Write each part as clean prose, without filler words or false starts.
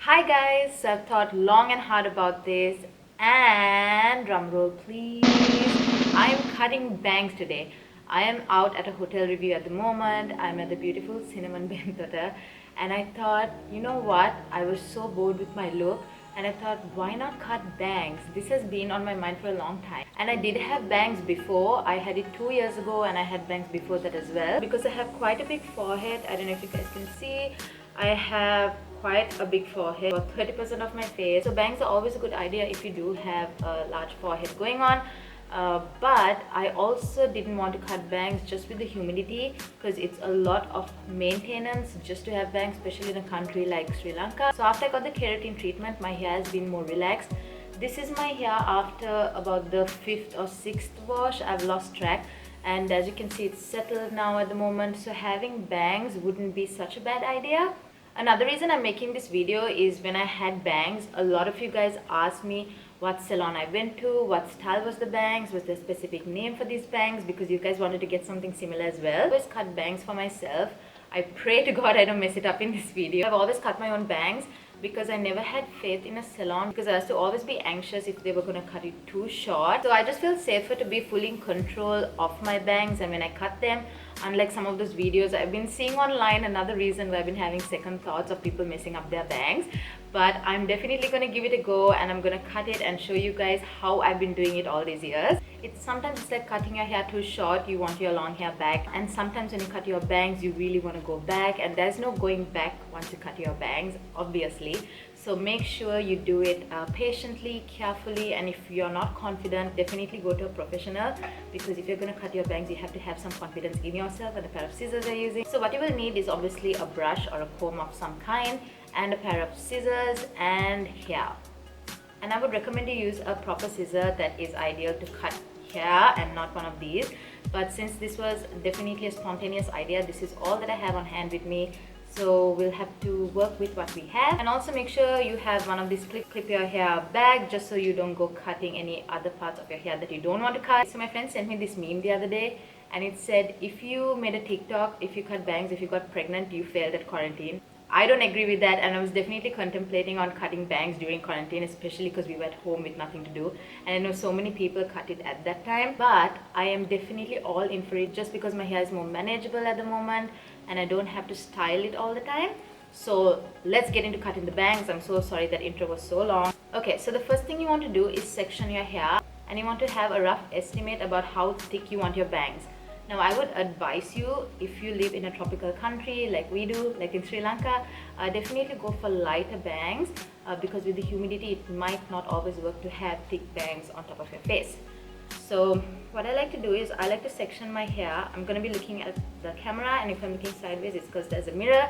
Hi guys, so I've thought long and hard about this and drumroll please. I am cutting bangs today. I am out at a hotel review at the moment. I'm at the beautiful Cinnamon Bentota and I thought, you know what? I was so bored with my look and I thought, why not cut bangs? This has been on my mind for a long time. And I did have bangs before. I had it 2 years ago and I had bangs before that as well. Because I have quite a big forehead. I don't know if you guys can see. I have quite a big forehead, about 30% of my face. So bangs are always a good idea if you do have a large forehead going on. But I also didn't want to cut bangs just with the humidity because it's a lot of maintenance just to have bangs, especially in a country like Sri Lanka. So after I got the keratin treatment, my hair has been more relaxed. This is my hair after about the 5th or 6th wash. I've lost track. And as you can see, it's settled now at the moment. So having bangs wouldn't be such a bad idea. Another reason I'm making this video is when I had bangs, a lot of you guys asked me what salon I went to, what style was the bangs, was there a specific name for these bangs, because you guys wanted to get something similar as well. I always cut bangs for myself. I pray to God I don't mess it up in this video. I've always cut my own bangs because I never had faith in a salon, because I used to always be anxious if they were going to cut it too short. So I just feel safer to be fully in control of my bangs, and when I cut them, unlike some of those videos I've been seeing online, another reason why I've been having second thoughts of people messing up their bangs. But I'm definitely going to give it a go and I'm going to cut it and show you guys how I've been doing it all these years. Sometimes it's like cutting your hair too short, you want your long hair back, and sometimes when you cut your bangs you really want to go back, and there's no going back once you cut your bangs, obviously. So make sure you do it patiently, carefully, and if you're not confident, definitely go to a professional, because if you're going to cut your bangs you have to have some confidence in yourself. And the pair of scissors you're using, so what you will need is obviously a brush or a comb of some kind, and a pair of scissors and hair. And I would recommend you use a proper scissor that is ideal to cut hair and not one of these. But since this was definitely a spontaneous idea, this is all that I have on hand with me. So we'll have to work with what we have. And also make sure you have one of these clip your hair bag, just so you don't go cutting any other parts of your hair that you don't want to cut. So my friend sent me this meme the other day and it said, if you made a TikTok, if you cut bangs, if you got pregnant, you failed at quarantine. I don't agree with that, and I was definitely contemplating on cutting bangs during quarantine, especially because we were at home with nothing to do, and I know so many people cut it at that time. But I am definitely all in for it just because my hair is more manageable at the moment and I don't have to style it all the time. So let's get into cutting the bangs. I'm so sorry that intro was so long. Okay, so the first thing you want to do is section your hair, and you want to have a rough estimate about how thick you want your bangs. Now I would advise you, if you live in a tropical country like we do, like in Sri Lanka, definitely go for lighter bangs, because with the humidity it might not always work to have thick bangs on top of your face. So what I like to do is I like to section my hair. I'm going to be looking at the camera, and if I'm looking sideways it's because there's a mirror.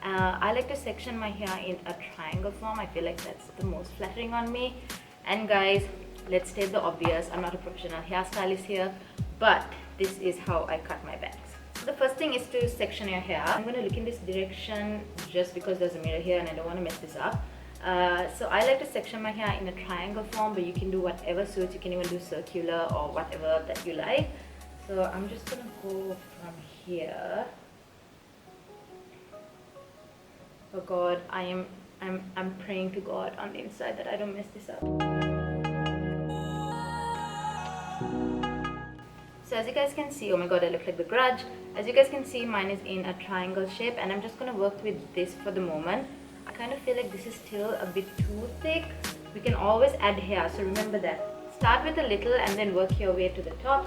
I like to section my hair in a triangle form. I feel like that's the most flattering on me. And guys, let's state the obvious, I'm not a professional hairstylist here, but this is how I cut my bangs. So the first thing is to section your hair. I'm going to look in this direction just because there's a mirror here and I don't want to mess this up. So I like to section my hair in a triangle form, but you can do whatever suits. You can even do circular or whatever that you like. So I'm just going to go from here. Oh God, I'm praying to God on the inside that I don't mess this up. So as you guys can see, oh my God, I look like the Grudge. As you guys can see, mine is in a triangle shape, and I'm just going to work with this for the moment. I kind of feel like this is still a bit too thick. We can always add hair, so remember that. Start with a little and then work your way to the top.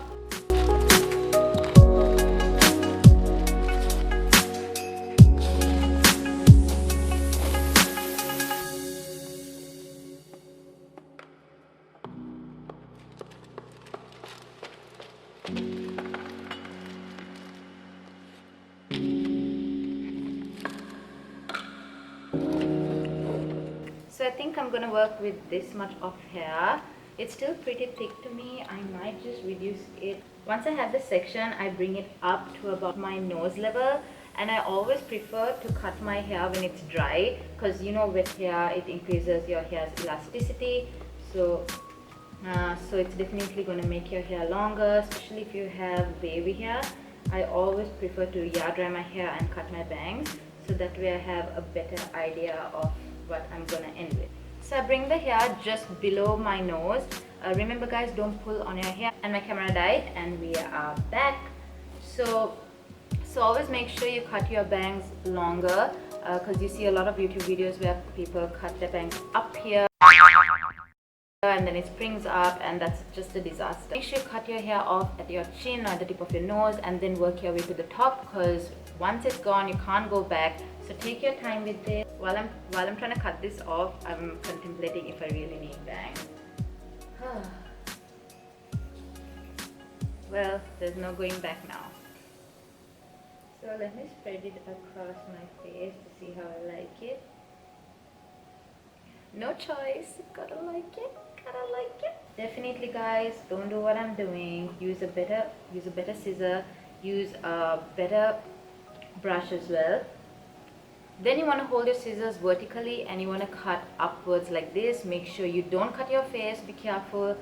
So I think I'm going to work with this much of hair. It's still pretty thick to me. I might just reduce it. Once I have this section, I bring it up to about my nose level. And I always prefer to cut my hair when it's dry, because you know, wet hair, it increases your hair's elasticity. So it's definitely going to make your hair longer, especially if you have wavy hair. I always prefer to dry my hair and cut my bangs, so that way I have a better idea of what I'm gonna end with. So I bring the hair just below my nose. Remember guys, don't pull on your hair. And my camera died and we are back. So always make sure you cut your bangs longer, because you see a lot of YouTube videos where people cut their bangs up here and then it springs up, and that's just a disaster. Make sure you cut your hair off at your chin or at the tip of your nose and then work your way to the top, because once it's gone you can't go back. So take your time with this. While I'm trying to cut this off, I'm contemplating if I really need bangs. Well, there's no going back now. So let me spread it across my face to see how I like it. No choice, gotta like it, gotta like it. Definitely guys, don't do what I'm doing. Use a better scissor, use a better brush as well. Then you want to hold your scissors vertically and you want to cut upwards like this. Make sure you don't cut your face, be careful.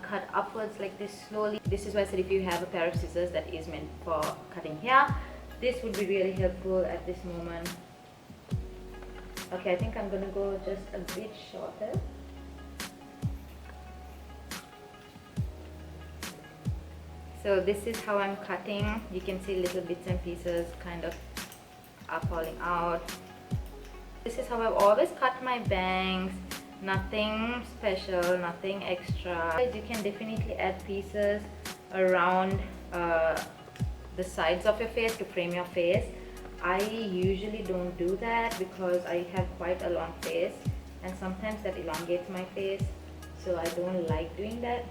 Cut upwards like this slowly. This is why I said if you have a pair of scissors that is meant for cutting hair, this would be really helpful at this moment. Okay, I think I'm gonna go just a bit shorter. So this is how I'm cutting. You can see little bits and pieces kind of are falling out. This is how I've always cut my bangs. Nothing special, nothing extra. You can definitely add pieces around the sides of your face to frame your face. I usually don't do that because I have quite a long face and sometimes that elongates my face, so I don't like doing that.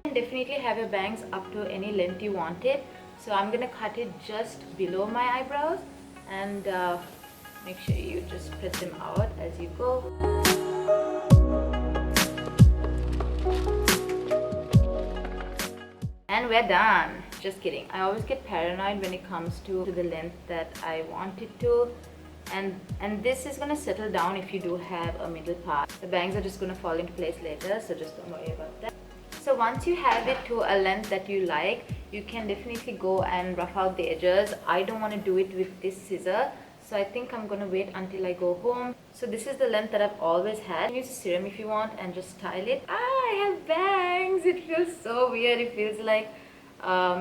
Definitely have your bangs up to any length you want it. So I'm gonna cut it just below my eyebrows, and make sure you just spread them out as you go. And we're done. Just kidding. I always get paranoid when it comes to the length that I want it to. And this is gonna settle down if you do have a middle part. The bangs are just gonna fall into place later, so just don't worry about that. So once you have it to a length that you like, you can definitely go and rough out the edges. I don't want to do it with this scissor, so I think I'm gonna wait until I go home. So this is the length that I've always had. Use a serum if you want and just style it. I have bangs. It feels so weird. It feels like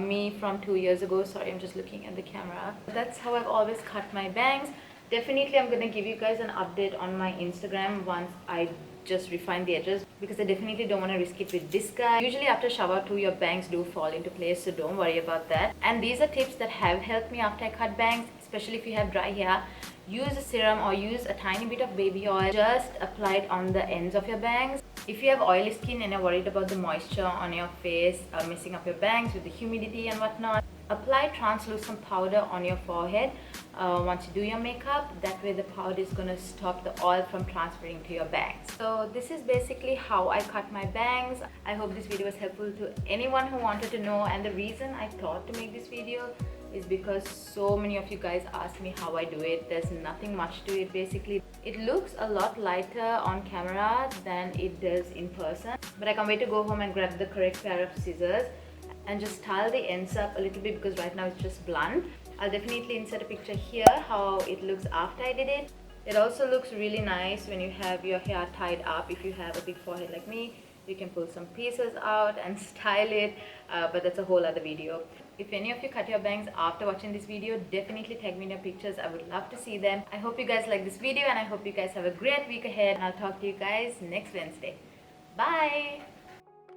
me from 2 years ago. Sorry, I'm just looking at the camera. That's how I've always cut my bangs. Definitely I'm gonna give you guys an update on my Instagram once I just refine the edges, because I definitely don't want to risk it with this guy. Usually after shower too, your bangs do fall into place, so don't worry about that. And these are tips that have helped me after I cut bangs, especially if you have dry hair. Use a serum or use a tiny bit of baby oil. Just apply it on the ends of your bangs. If you have oily skin and you're worried about the moisture on your face messing up your bangs with the humidity and whatnot, apply translucent powder on your forehead once you do your makeup. That way the powder is going to stop the oil from transferring to your bangs. So this is basically how I cut my bangs. I hope this video was helpful to anyone who wanted to know, and the reason I thought to make this video is because so many of you guys asked me how I do it. There's nothing much to it basically. It looks a lot lighter on camera than it does in person, but I can't wait to go home and grab the correct pair of scissors and just style the ends up a little bit, because right now it's just blunt. I'll definitely insert a picture here how it looks after I did it. It also looks really nice when you have your hair tied up. If you have a big forehead like me, you can pull some pieces out and style it, but that's a whole other video. If any of you cut your bangs after watching this video, definitely tag me in your pictures. I would love to see them. I hope you guys like this video, and I hope you guys have a great week ahead, and I'll talk to you guys next Wednesday. Bye!